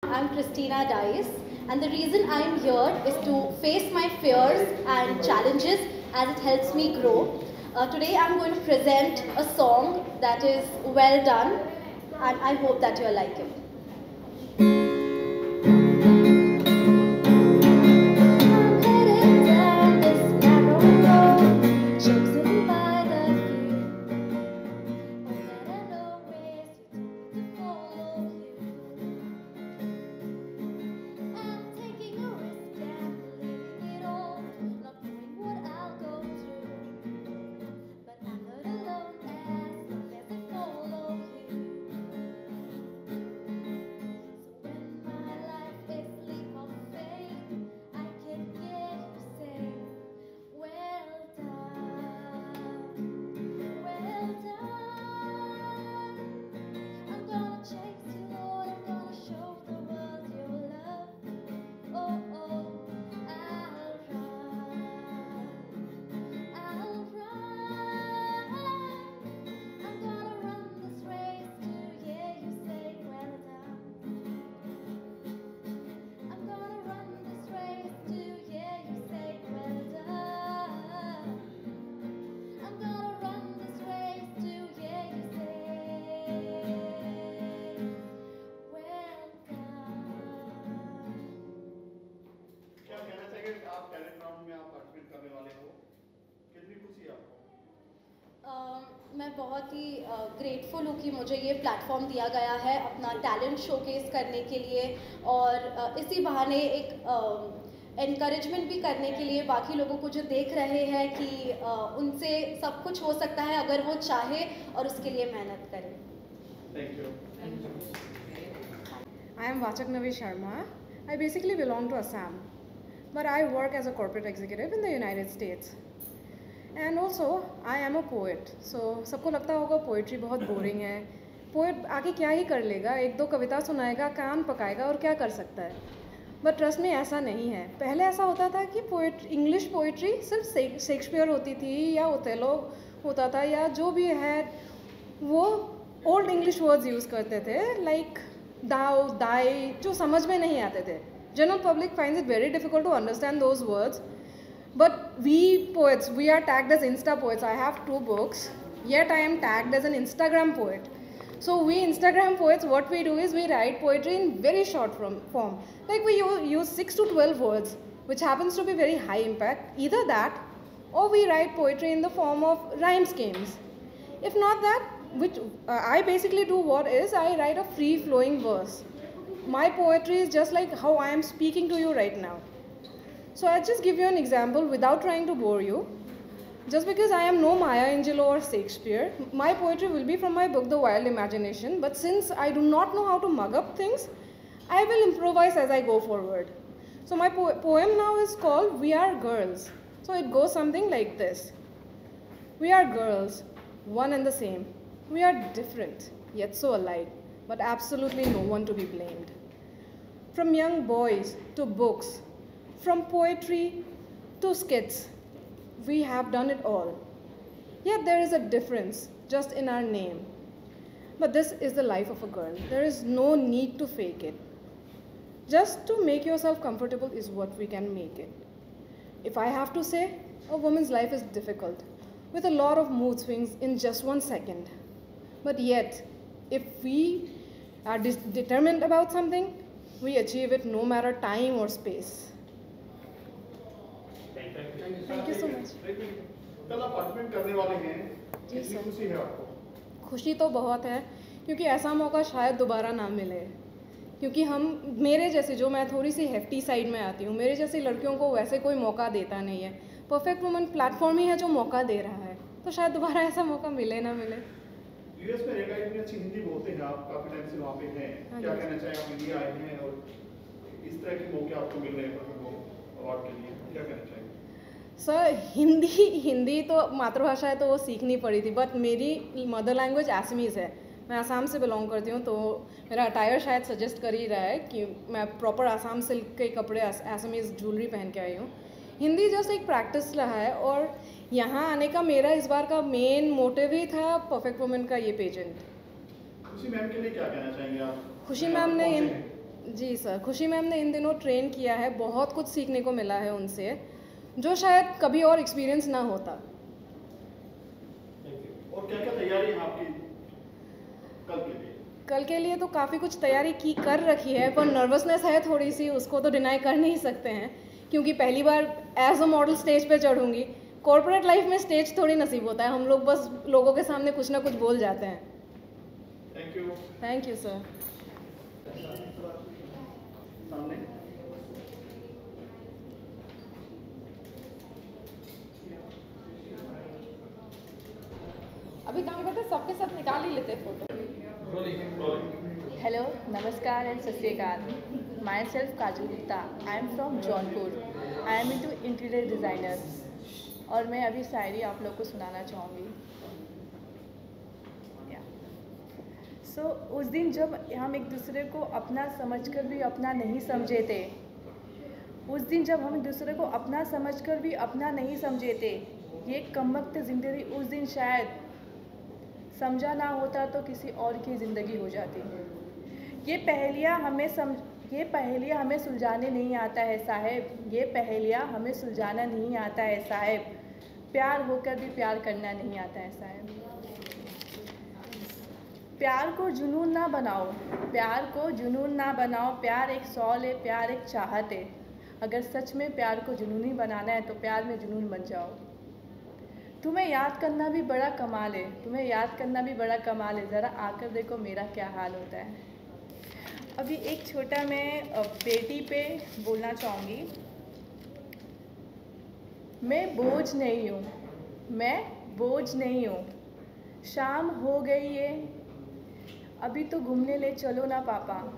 I'm Christina Dice, and the reason I'm here is to face my fears and challenges as it helps me grow. Today I'm going to present a song that is well done, and I hope that you'll like it. आप talent round में आप participate करने वाले हो, कितनी खुशी है आपको? मैं बहुत ही ग्रेटफुल हूँ कि मुझे ये प्लेटफॉर्म दिया गया है अपना टैलेंट शोकेस करने के लिए, और इसी बहाने एक एनकरेजमेंट भी करने के लिए बाकी लोगों को जो देख रहे हैं कि उनसे सब कुछ हो सकता है अगर वो चाहे और उसके लिए मेहनत करें। Thank you. I am Vachaknavi Sharma. I basically belong to Assam, but I work as a corporate executive in the United States. And also, I am a poet. So, सबको लगता होगा पोइट्री बहुत बोरिंग है, poet आगे क्या ही कर लेगा, एक दो कविता सुनाएगा, कान पकाएगा और क्या कर सकता है। बट ट्रस्ट में ऐसा नहीं है। पहले ऐसा होता था कि इंग्लिश पोइट्री सिर्फ शेक्सपियर होती थी या ओथेलो होता था, या जो भी है वो ओल्ड इंग्लिश वर्ड्स यूज़ करते थे, लाइक दाउ दाई, जो समझ में नहीं आते थे। General public finds it very difficult to understand those words. But we poets, we are tagged as Insta poets. I have 2 books, yet I am tagged as an Instagram poet. So we Instagram poets, what we do is we write poetry in very short form. Like we use 6 to 12 words, which happens to be very high impact. Either that, or we write poetry in the form of rhyme schemes. If not that, which I basically do what is, I write a free-flowing verse. My poetry is just like how I am speaking to you right now. So I'll just give you an example without trying to bore you. Just because I am no Maya Angelou or Shakespeare, my poetry will be from my book The Wild Imagination, but since I do not know how to mug up things, I will improvise as I go forward. So my poem now is called We Are Girls. So it goes something like this. We are girls, one and the same. We are different, yet so alike, but absolutely no one to be blamed. From young boys to books, from poetry to skits, we have done it all. Yet there is a difference just in our name. But this is the life of a girl. There is no need to fake it. Just to make yourself comfortable is what we can make it. If I have to say, a woman's life is difficult, with a lot of mood swings in just 1 second. But yet, if we are determined about something, we achieve it no matter time or space. Thank you so much. कल आप participate करने वाले हैं, जी sir. खुशी है आपको? खुशी तो बहुत है, क्योंकि ऐसा मौका शायद दोबारा ना मिले। क्योंकि मेरे जैसे, जो मैं थोड़ी सी हेफ्टी साइड में आती हूँ, मेरे जैसी लड़कियों को वैसे कोई मौका देता नहीं है। परफेक्ट वुमन प्लेटफॉर्म ही है जो मौका दे रहा है, तो शायद दोबारा ऐसा मौका मिले ना मिले। यूएस में रहकर इतनी अच्छी हिंदी बोलते हैं आप, काफी टाइम से वहाँ पे हैं, क्या कहना चाहिए? आप इंडिया आए हैं और इस तरह के मौके आपको मिल रहे हैं अवार्ड के लिए, क्या कहना चाहिए? सर, हिंदी तो मातृभाषा है तो वो सीखनी पड़ी थी, बट मेरी मदर लैंग्वेज असमीज़ है। मैं आसाम से बिलोंग करती हूँ, तो मेरा अटायर शायद सजेस्ट कर ही रहा है कि मैं प्रॉपर आसाम सिल्क के कपड़े, असमीज़ ज्वेलरी पहन के आई हूँ। हिंदी जस्ट एक प्रैक्टिस रहा है, और यहाँ आने का मेरा इस बार का मेन मोटिव ही था परफेक्ट वुमन का ये पेजेंट। खुशी मैम के लिए क्या कहना चाहेंगे आप? खुशी मैम ने जी सर, खुशी मैम ने इन दिनों ट्रेन किया है, बहुत कुछ सीखने को मिला है उनसे, जो शायद कभी और एक्सपीरियंस ना होता। और क्या क्या तैयारी है आपकी कल के लिए? कल के लिए तो काफ़ी कुछ तैयारी कर रखी है, पर नर्वसनेस है थोड़ी सी, उसको तो डिनाई कर नहीं सकते हैं, क्योंकि पहली बार एज अ मॉडल स्टेज पे चढ़ूंगी। कॉर्पोरेट लाइफ में स्टेज थोड़ी नसीब होता है, हम लोग बस लोगों के सामने कुछ ना कुछ बोल जाते हैं। Thank you sir. सामने अभी काम करते सबके साथ निकाल ही लेते photo. Hello, Namaskar and Sat Sri Akal. Myself Kajal Gupta. I am from Jaunpur. I am into interior designer. और मैं अभी शायरी आप लोग को सुनाना चाहूँगी। So, उस दिन जब हम एक दूसरे को अपना समझकर भी अपना नहीं समझे थे, उस दिन जब हम एक दूसरे को अपना समझकर भी अपना नहीं समझे थे, ये कमबख्त ज़िंदगी उस दिन शायद समझा ना होता तो किसी और की ज़िंदगी हो जाती। ये पहेलियाँ हमें सुलझाने नहीं आता है साहेब, ये पहेलियाँ हमें सुलझाना नहीं आता है साहेब, प्यार होकर भी प्यार करना नहीं आता है साहेब। प्यार को जुनून ना बनाओ, प्यार को जुनून ना बनाओ, प्यार एक सौल है, प्यार एक चाहत है। अगर सच में प्यार को जुनूनी बनाना है तो प्यार में जुनून बन जाओ। तुम्हें याद करना भी बड़ा कमाल है, तुम्हें याद करना भी बड़ा कमाल है, ज़रा आकर देखो मेरा क्या हाल होता है। अभी एक छोटा मैं बेटी पे बोलना चाहूँगी। मैं बोझ नहीं हूँ, मैं बोझ नहीं हूँ, शाम हो गई है अभी तो घूमने ले चलो ना पापा,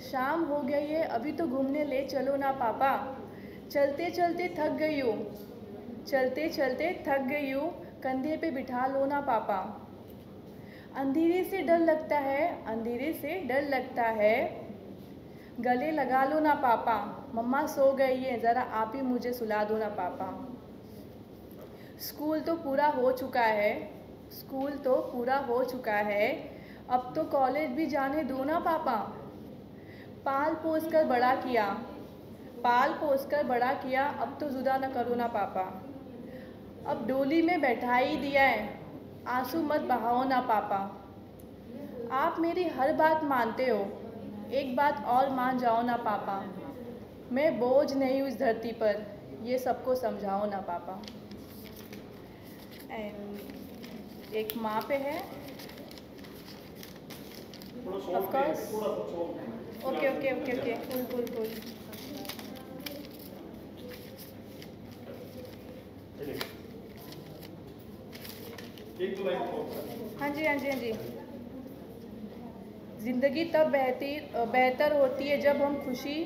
शाम हो गई है अभी तो घूमने ले चलो ना पापा, चलते चलते थक गई हूँ, चलते चलते थक गई हूँ, कंधे पे बिठा लो ना पापा। अंधेरे से डर लगता है, अंधेरे से डर लगता है, गले लगा लो ना पापा, मम्मा सो गई है ज़रा आप ही मुझे सुला दो ना पापा। स्कूल तो पूरा हो चुका है, स्कूल तो पूरा हो चुका है, अब तो कॉलेज भी जाने दो ना पापा। पाल पोस कर बड़ा किया, पाल पोस कर बड़ा किया, अब तो जुदा न करो ना पापा। अब डोली में बैठा ही दिया है, आंसू मत बहाओ ना पापा। आप मेरी हर बात मानते हो, एक बात और मान जाओ ना पापा। मैं बोझ नहीं हूँ इस धरती पर, ये सबको समझाओ ना पापा। एंड एक माँ पे है, of course. Okay okay okay okay, cool cool cool. हाँ जी हाँ जी हाँ जी। ज़िंदगी तब बेहतर होती है जब हम खुशी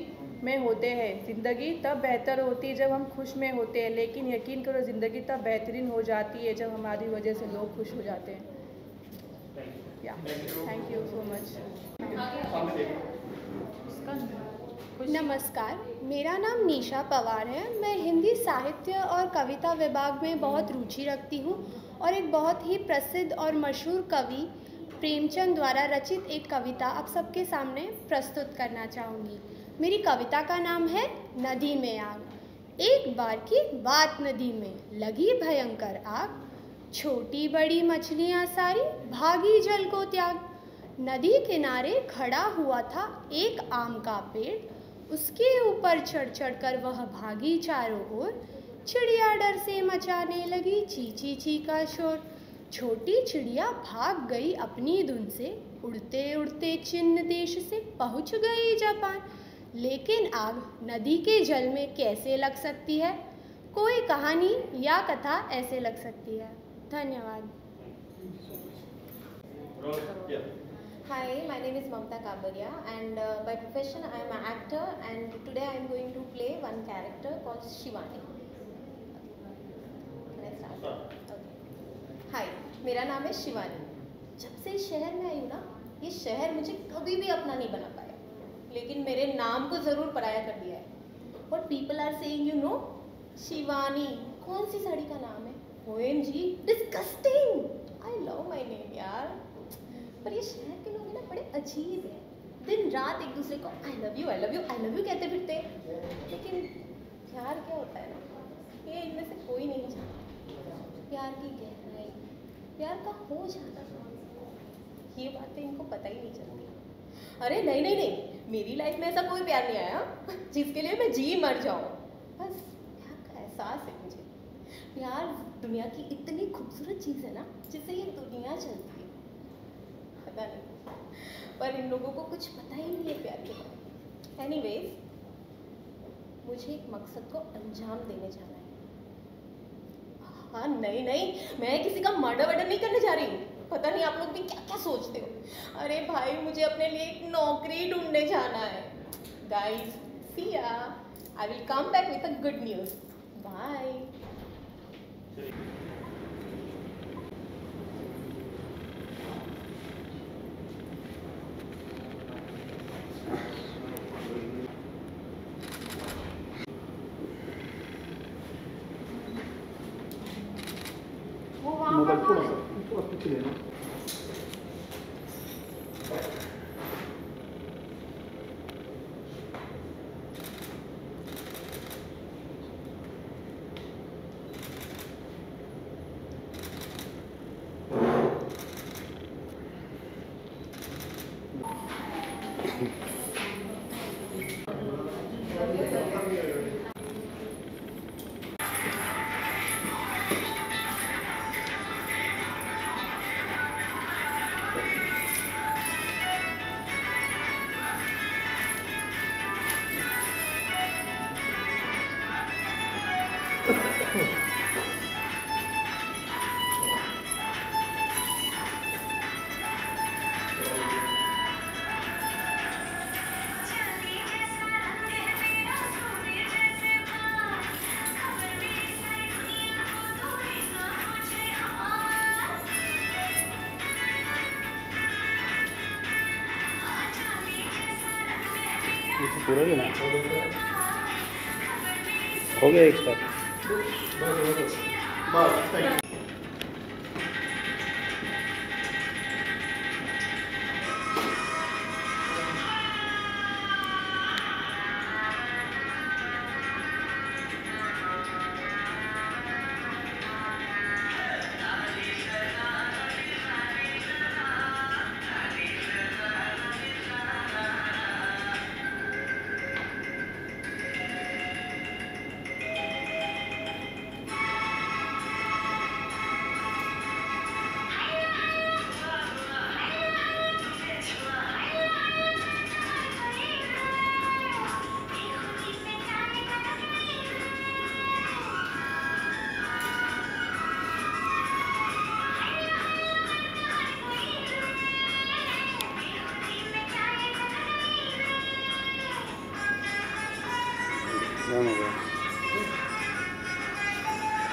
में होते हैं, ज़िंदगी तब बेहतर होती है जब हम खुश में होते हैं, लेकिन यकीन करो ज़िंदगी तब बेहतरीन हो जाती है जब हमारी वजह से लोग खुश हो जाते हैं। या थैंक यू सो मच। नमस्कार, मेरा नाम निशा पवार है। मैं हिंदी साहित्य और कविता विभाग में बहुत रुचि रखती हूँ और एक बहुत ही प्रसिद्ध और मशहूर कवि प्रेमचंद द्वारा रचित एक कविता आप सबके सामने प्रस्तुत करना चाहूँगी। मेरी कविता का नाम है नदी में आग। एक बार की बात, नदी में लगी भयंकर आग, छोटी बड़ी मछलियाँ सारी भागी जल को त्याग। नदी किनारे खड़ा हुआ था एक आम का पेड़, उसके ऊपर चढ़ चढ़ कर वह भागी चारों ओर। चिड़िया डर से मचाने लगी ची ची ची का शोर। छोटी चिड़िया भाग गई अपनी धुन से, उड़ते उड़ते चीन देश से पहुंच गई जापान। लेकिन आग नदी के जल में कैसे लग सकती है? कोई कहानी या कथा ऐसे लग सकती है। धन्यवाद। Hi, my name is Mamta Kabaria and by profession I am an actor and today I am going to play one character called Shivani. Can I start? Okay. Hi, मेरा नाम है शिवानी। जब से इस शहर में आई हूँ ना, ये शहर मुझे कभी भी अपना नहीं बना पाया, लेकिन मेरे नाम को ज़रूर पराया कर दिया है। What people are saying, you know, Shivani कौन सी साड़ी का नाम है? OMG, disgusting! I love my name यार। पर ये शहर के लोग ना बड़े अजीब हैं। दिन रात एक दूसरे को I love you I love you I love you कहते फिरते। लेकिन प्यार क्या होता है ना, ये इनमें से कोई नहीं जानता। प्यार की गहराई, प्यार का हो जाना, ये बातें इनको पता ही नहीं चलती। अरे नहीं नहीं नहीं, मेरी लाइफ में ऐसा कोई प्यार नहीं आया जिसके लिए मैं जी मर जाऊँ। बस प्यार का एहसास है मुझे। प्यार दुनिया की इतनी खूबसूरत चीज़ है ना, जिससे ये दुनिया चलती है। पता नहीं, पर इन लोगों को कुछ पता ही नहीं है प्यार के बारे में। एनीवेज, मुझे एक मकसद को अंजाम देने जाना है। हाँ नहीं नहीं, मैं किसी का मर्डर वर्डर नहीं करने जा रही। पता नहीं आप लोग भी क्या क्या सोचते हो। अरे भाई, मुझे अपने लिए एक नौकरी ढूंढने जाना है। Guys, see ya, I will come back with a good news. Bye. Mobile थोड़ा पीछे लेना। पूरा लेना हो गया एक साथ। बस थैंक यू।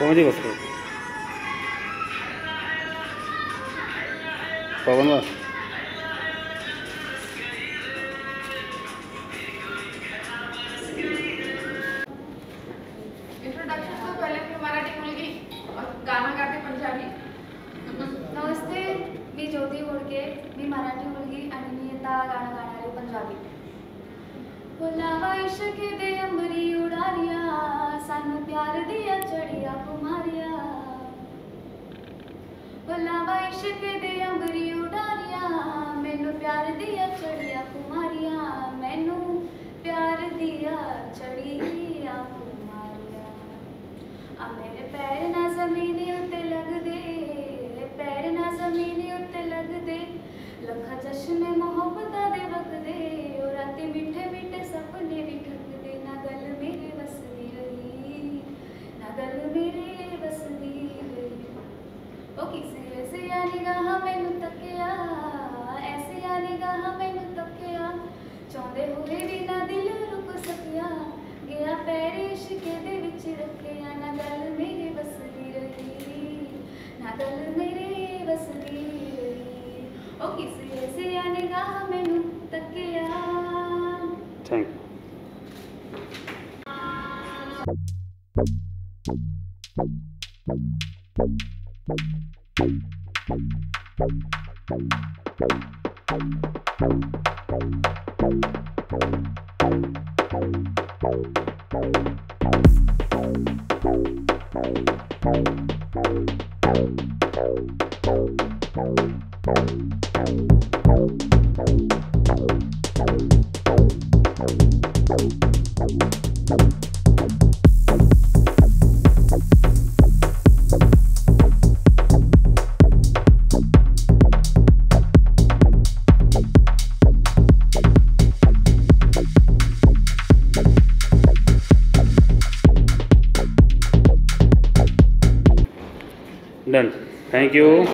पहुँची बस पवन बस इंट्रोडक्शन तो पहले मी मराठी मुलगी गाणं गाते पंजाबी. नमस्ते, मी ज्योती घोडके. मी मराठी मुलगी आणि मी आता गाणं गाणारी पंजाबी. लावा इश्क दे अंबरी उडारिया, सानू प्यार दिया चढ़िया कुमारिया. लावा इश्क दे अंबरी उडारिया, मैनू प्यार दिया चढ़िया कुमारिया. मैनू प्यार दिया चढ़िया कुमारिया. आ मेरे पैर ना जमीन उत्ते लगदे, पैर ना जमीन उत्ते लगदे. लखा चश्मे मोहब्बत दे वगदे, और राते मीठे मीठे सपने भी ठगदे. ना गल मेरे वसदी रही, ना गल मेरे वसदी रही. ओ किसी ऐसे निगाह मैनू तकिया, ऐसे निगाह मैनू तकिया. चाहते हुए भी ना दिल रुक सकिया, गया पैर इश्क दे विच रखिया. ना गल मेरे वसदी रही, ना गल मेरे वसदी रही. ओ किसी ऐसे निगाह मैनू तकिया. Thank you. Done. Thank you.